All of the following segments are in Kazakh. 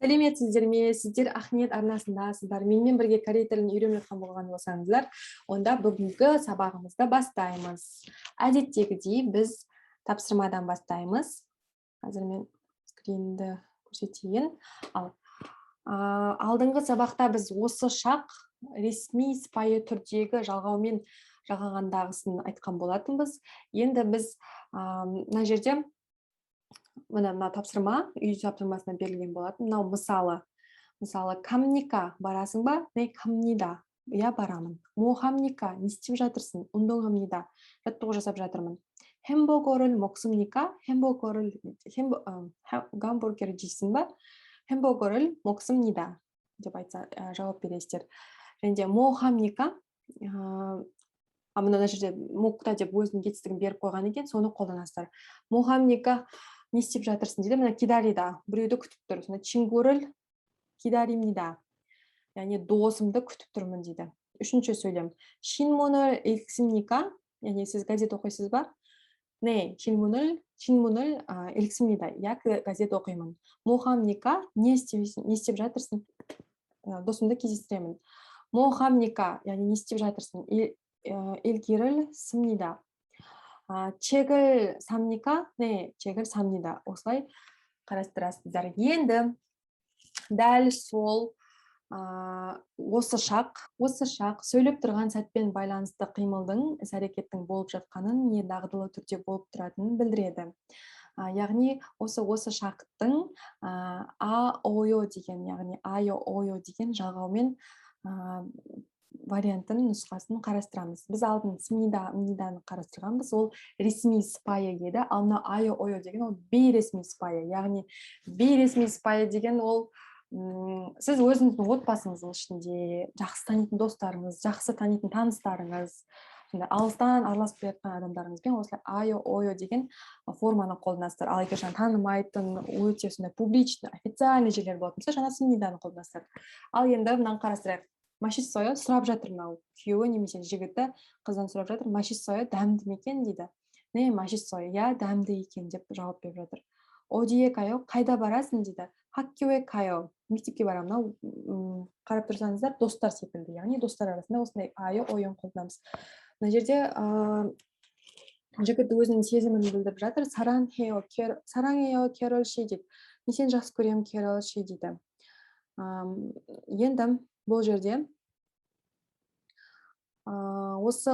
Сәлеметсіздер ме? Сіздер Ақниет арнасындасыздар. Менімен бірге корей тілін үйреніп жатқан болған болсаңыздар, онда бүгінгі сабағымызды бастаймыз. Әдеттегідей біз тапсырмадан бастаймыз. Қазір мен скринді көрсетейін. Алдыңғы сабақта біз осы шақ ресми сыпайы түрдегі жалғаумен жалғағандағысын айтқан болатынбыз. Енді біз мына жерде мына тапсырма, үй тапсырмасына берілген болатын. Мынау мысалы, камника барасың ба? Не камнида? Я барамын. Мо хамника? Не істеп жатырсың? Ун동хамнида. Жаттығу жасап жатырмын. Хэмбургер를 먹습니까? гамбургер жейсің ба? Хэмбургер를 먹습니다. деп айтса жауап бересіздер. Және де мо хамника? Мына жерде мокта деп өзінің жетістігін беріп қойған екен, соны қолданасыздар. Мо хамника? Не істеп жатырсың дейді. Мына кидарида біреуді күтіп тұр. Сонда чингур을 기다립니다. Яғни досымды күтіп тұрмын дейді. Үшінші сөйлем. 신문을 읽습니까? Яғни сіз газет оқисыз ба? 네, 신문을 읽습니다. Я газет оқимын. 뭐 합니까? Не істеп жатырсың? Досымды кездестіремін. 뭐 합니까? Яғни не істеп жатырсың? 읽기를 씁니다. 책을 삽니까? 네, 책을 삽니다. осылай қарастырасыздар. Енді дәл сол осы шақ сөйлеп тұрған сәтпен байланысты қимылдың, іс-әрекеттің болып жатқанын, не дағдылы түрде болып тұратынын білдіреді. Яғни осы шақтың а-ойо деген, яғни айо-ойо деген жалғаумен вариантын нұсқасын қарастырамыз. Біз алдын смиданы қарастырғанбыз, ол ресми сыпайы еді, ал мына айо-ойо деген ол бейресми сыпайы. Яғни бейресми сыпайы деген ол сіз өзіңіздің отбасыңыздың ішінде жақсы танитын достарыңыз, жақсы танитын таныстарыңыз, алыстан араласып келе жатқан адамдарыңызбен осылай айо-ойо деген форманы қолданасыздар. Ал егер танымайтын, өте сондай публичный, официальный жерлер болатын болса, жаңа смиданы қолданасыздар. Ал енді мынаны қарастырайық. Машиссойо сұрап жатыр, мынау күйеуі немесе жігіті қыздан сұрап жатыр. Машиссойо дәмді ме екен дейді. Не машиссойо, я дәмді екен деп жауап беріп жатыр. Одие кайо, қайда барасың дейді. Хаккюэ кайо, мектепке барамын. Мынау қарап тұрсаңыздар, достар секілді. Яғни достар арасында осындай айо-ойон қолданамыз. Мына жерде жігіт өзінің сезімін білдіріп жатыр. Сараңео Керол ши дейді. Мен сені жақсы көремін, Керол ши дейді. Енді бұл жерде осы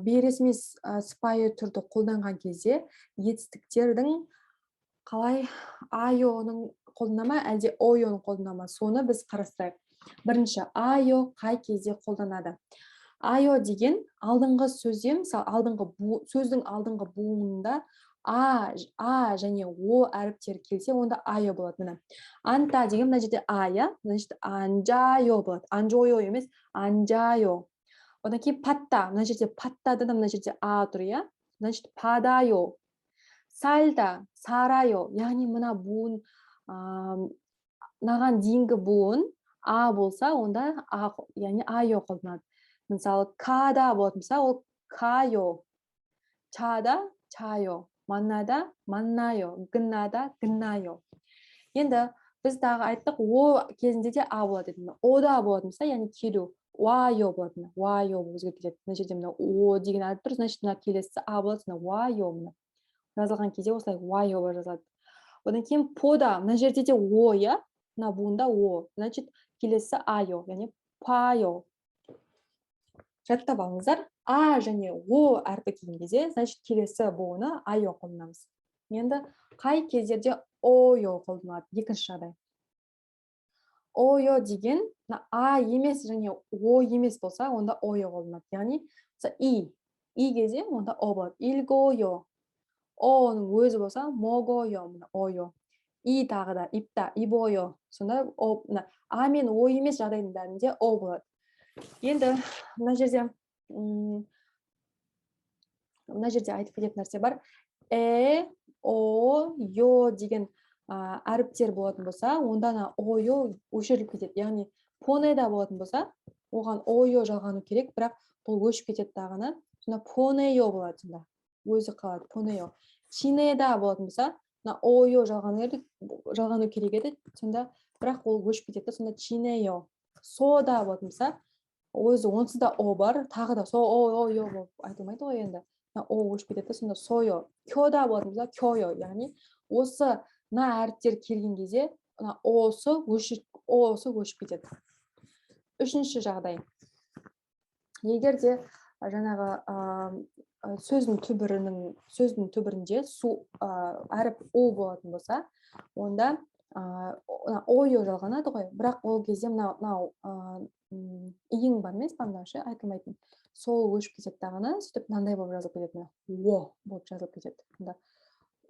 бейресми сыпайы түрді қолданған кезде етістіктердің қалай айоның қолданама, әлде ойоның қолданама, соны біз қарастырайық. Бірінші, айо қай кезде қолданады? Айо деген алдыңғы сөзде, мысалы сөздің алдыңғы буынында а және о әріптері келсе, онда айо болады. Мына анта деген мына жерде ая, значит анжайо болады. Анжойо емес, анжайо. Одан кейін патта, мына жерде паттады да мына жерде а тұр, иә? Значит падайо. Сальда, сарайо. Яғни мына буын, наған дейінгі буын а болса, онда яғни айо қолданады. Мысалы када болатын болса, ол кайо. Чада, чайо. Маннада, маннайо. Гыннада, гыннайо. Енді біз тағы айттық, о кезінде де а болады. Ода болатын болса, яғни келу. Уайо болады. Уайо өзгеріп кетеді. Мына жерде мына о деген әріп тұр, значит мына келесі а болады. Уайо. Жазылған кезде осылай уайо бар жазылады. Одан кейін пода, мына жерде де о, я, мына буында о, значит келесі айо, яғни пайо. Жаттап алыңыздар. А және о әрпі келген кезде, значит келесі буыны айо қолданамыз. Енді қай кездерде ойо қолданады? Екінші жағдай. Ойо деген а емес және о емес болса, онда ойо қолданады. Яғни и кезде онда о болады. Илгойо. Оның өзі болса, могойо, ойо. И тағы да, ипта, ибойо. Сонда а мен о емес жағдайдың бәрінде о болады. Енді мына жерде айтып кететін нәрсе бар. О, йо деген әріптер болатын болса, онда ойо өшіріліп кетеді. Яғни понеда болатын болса, оған ойо жалғану керек, бірақ бұл өшіп кетеді тағына. Сонда понео болады сонда. Өзі қалады, понео. Чинеда болатын болса, ойо жалғану керек еді, сонда бірақ ол көшіп кетеді. Сонда чине요. Сода болатын болса, өзі онсыз да о бар, тағы да о, ё болып айтылмайды ғой енді. О көшіп кетеді. Сонда сойо. Кёда болатын болса, кё요. Яғни осы на әріптер келген кезде, осы көшіп кетеді. Үшінші жағдай. Егер де жаңағы сөздің түбірінде әріп о болатын болса, онда ойо жалғанады ғой. Бірақ ол кезде мынау иін бар емес па, мынау ше айтылмайтын. Сол өшіп кетеді дағыны, сөйтіп мынандай болып жазылып кетеді. О болып жазылып кетеді. Онда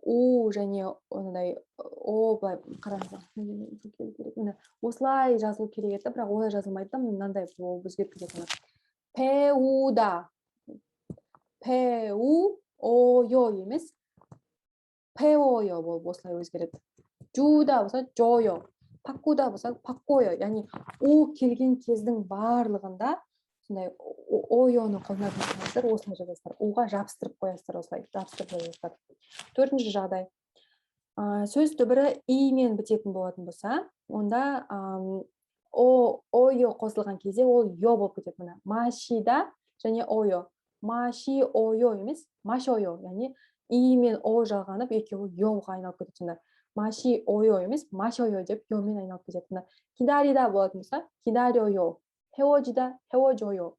у және ондай о былай қараңыздар. Осылай жазылу керек еді, бірақ олай жазылмайды, мынандай болып өзгеріп кетеді. Пеуда. Пеуойо емес, пеойо болып осылай өзгереді. Жуда болса жойо, пакуда болса паккойо. Яғни о келген кездің барлығында сондай ойоны қолданасыздар, осылай жазасыздар. Оға жабыстырып қоясыздар, осылай жабыстырып қоясыздар. Төртінші жағдай. Сөз түбірі имен бітетін болатын болса, онда ойо қосылған кезде ол йо болып кетеді. Мына машида және ойо. Маши ойо емес, машойо. Яғни и мен о жалғанып, екеуі йоға айналып кетеді. Сонда маши ойо емес, машойо деп йомен айналып кетеді. Кидарида болатын болса, кидариойо. Хеожида, хеожойо.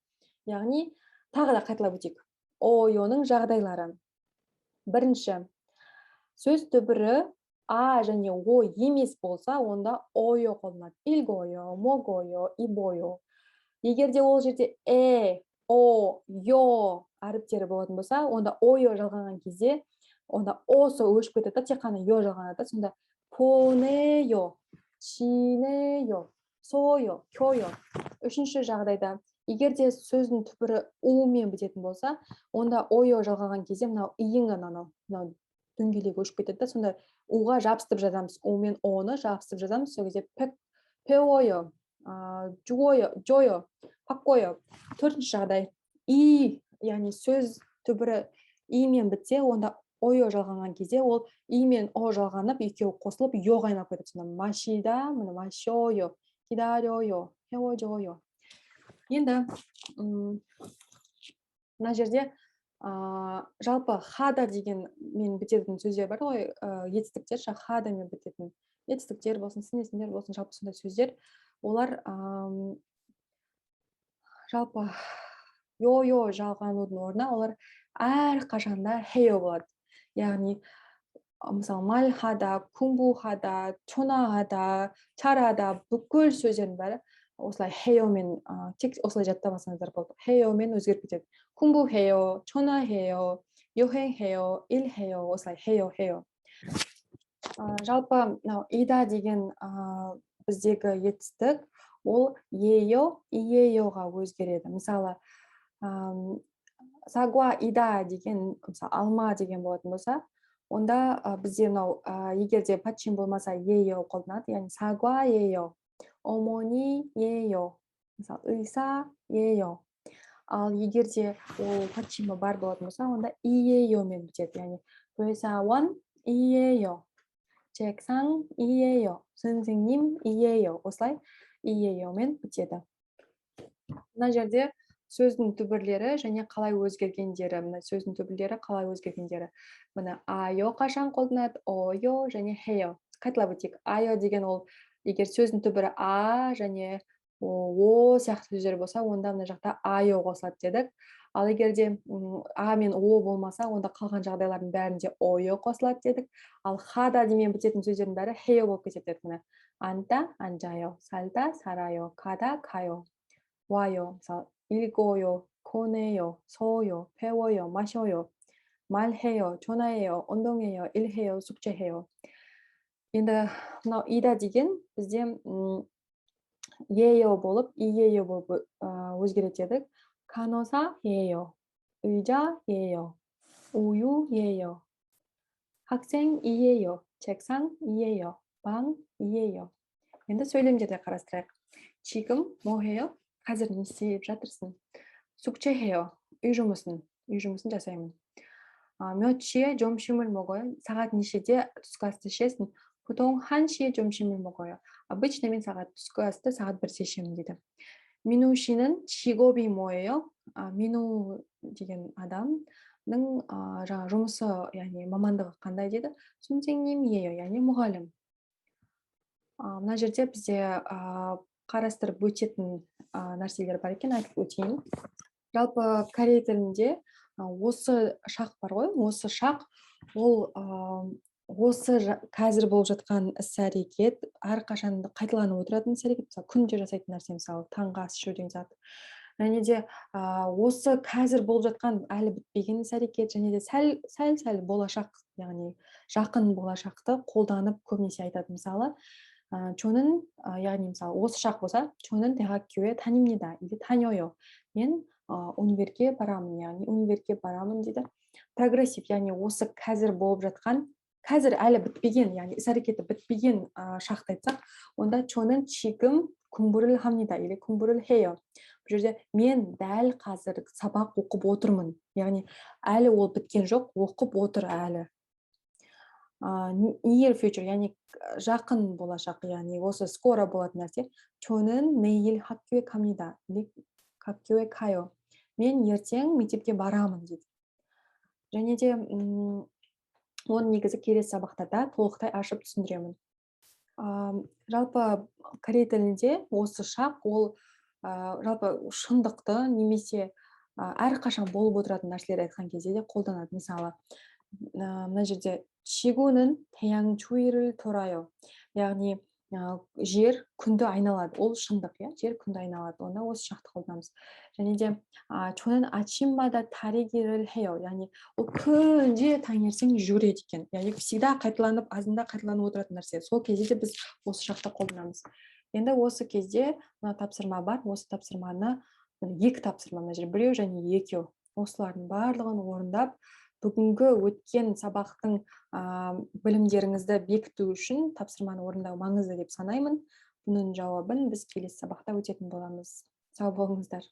Яғни тағы да қайталап өтейік. Ойоның жағдайлары. Бірінші, сөз түбірі а және о емес болса, онда ойо қолданады. Илгойо, могойо, ибойо. Егер де ол жерде о, йо әріптері болатын болса, онда ойо жалғанған кезде, онда осы өшіп кетеді, тек қана йо жалғанады. Сонда понеyo, чинеyo, сойо, кёйо. Үшінші жағдайда, егер де сөздің түбірі у-мен бітетін болса, онда ойо жалғанған кезде мынау иін мынау дөңгелек өшіп кетеді. Сонда уға жабыстырып жазамыз. У-мен оны жабыстырып жазамыз. Сол кезде пеойо, жойо, паккойо. Төртінші жағдай. Яғни сөз түбірі и-мен бітсе, онда ойо жалғанған кезде ол и мен о жалғанып, екеуі қосылып, йоға айналып кетеді. Сонда машида, машойо, кидариойо, хеожойо. Енді мына жерде жалпы хада деген мен бітетін сөздер бар ғой, етістіктер, хада мен бітетін етістіктер болсын, сінесіндер болсын, жалпы сондай сөздер. Олар жалпы йо жалғанудың орнына олар әр қашанда хео болады. Яғни мысалы мальхада, кумбухада, чонахада, чарада бүкіл сөздердің бәрі осылай хеомен, тек осылай жаттап алсаңыздар болды. Хеомен өзгеріп кетеді. Кумбухео, чонахео, йохенхео, илхео, осылай хео. Жалпы ида деген біздегі етістік, ол ео, иеоға өзгереді. Мысалы, сагуа ида деген, мысалы, алма деген болатын болса, онда бізде мынау егер де патчин болмаса ео қолданады, яғни сагуа ео, омони ео, мысалы, ыйса ео. Ал егер де ол патчимі бар болатын болса, онда иеомен бітеді, яғни 회사원 이에요, 책상 이에요, 선생님 이에요. осылай иеомен бітеді. Мына жерде сөздің түбірлері және қалай өзгергендері, сөздің түбірлері қалай өзгергендері. Мына айо қашан қолданады, ойо және хео. Қайталап өтейік. Айо деген ол, егер сөздің түбірі а және о сияқты сөздер болса, онда мына жақта айо қосылады дедік. Ал егер де а мен о болмаса, онда қалған жағдайлардың бәрінде ойо қосылады дедік. Ал хада демен бітетін сөздердің бәрі хео болып кетеді дедік. Анта, анжайо, салта, сарайо, када, кайо, 와요, 읽어요, 꺼내요, 써요, 배워요, 마셔요, 말해요, 전화해요, 운동해요, 일해요, 숙제해요. енді мынау ида деген бізде е요 болып, ие요 болып өзгереді дедік. 간호사 예요, 의자 예요, 우유 예요, 학생 이예요, 책상 이예요, 방 이예요. енді сөйлемдерді қарастырайық. 지금 뭐 해요? қазір не істеп жатырсың? 숙제해요. үй жұмысын жасаймын. 몇 시에 점심을 먹어요? сағат нешеде түскі асты ішесің? 보통 1시에 점심을 먹어요. Обычно мен сағат түскі асты сағат 1-де ішемін дейді. 민우 씨는 직업이 뭐예요? 민우 деген адамның жаңағы жұмысы, яғни мамандығы қандай дейді? 선생님이에요, яғни мұғалім. Мына жерде бізде қарастырып өтетін нәрселер бар екен, айтып өтейін. Жалпы корей тілінде осы шақ бар ғой, осы шақ ол осы қазір болып жатқан іс-әрекет әрқашан қайталанып отыратын іс-әрекет, мысалы күнде жасайтын нәрсе, мысалы таңғы ас ішу деген зат. Және де осы қазір болып жатқан әлі бітпеген іс-әрекет, және де сәл болашақ, яғни жақын болашақты қолданып көбінесе айтады. Мысалы 저는 яғни мысалы осы шақ болса, 저는 대학교에 다닙니다 или 다녀요. мен универге барамын, яғни универге барамын дейді. Прогрессив, яғни осы қазір болып жатқан, қазір әлі бітпеген, яғни іс-әрекеті бітпеген шақты айтсақ, онда 저는 지금 공부를 합니다 или 공부를 해요. Бұл жерде мен дәл қазір сабақ оқып отырмын, яғни әлі ол біткен жоқ, оқып отыр әлі. Near future, яғни жақын болашақ, яғни осы скоро болатын нәрсе. 저는 내일 학교에 갑니다 или 학교에 가요. мен ертең мектепке барамын дейді. Және де оны негізі келесі сабақтарда толықтай ашып түсіндіремін. Жалпы корей тілінде осы шақ ол жалпы шындықты немесе әрқашан болып отыратын нәрселер айтқан кезде де қолданады. Мысалы, мына жерде 지구는 태양 주위를 돌아요. яғни жер күнді айналады. ол шындық, жер күнді айналады. Онда осы шақты қолданамыз. және де 저는 아침마다 달리기를 해요. яғни ол күнде таңертең жүреді екен. яғни всегда қайталанып, азында қайталанып отыратын нәрсе. Сол кезде де біз осы шақты қолданамыз. Енді осы кезде мына тапсырма бар. Осы тапсырманы екі тапсырма, мына жерде біреу және екеу. Осылардың барлығын орындап, бүгінгі өткен сабақтың білімдеріңізді бекіту үшін тапсырманы орындау маңызды деп санаймын. Бұның жауабын біз келесі сабақта өтетін боламыз. Сау болыңыздар.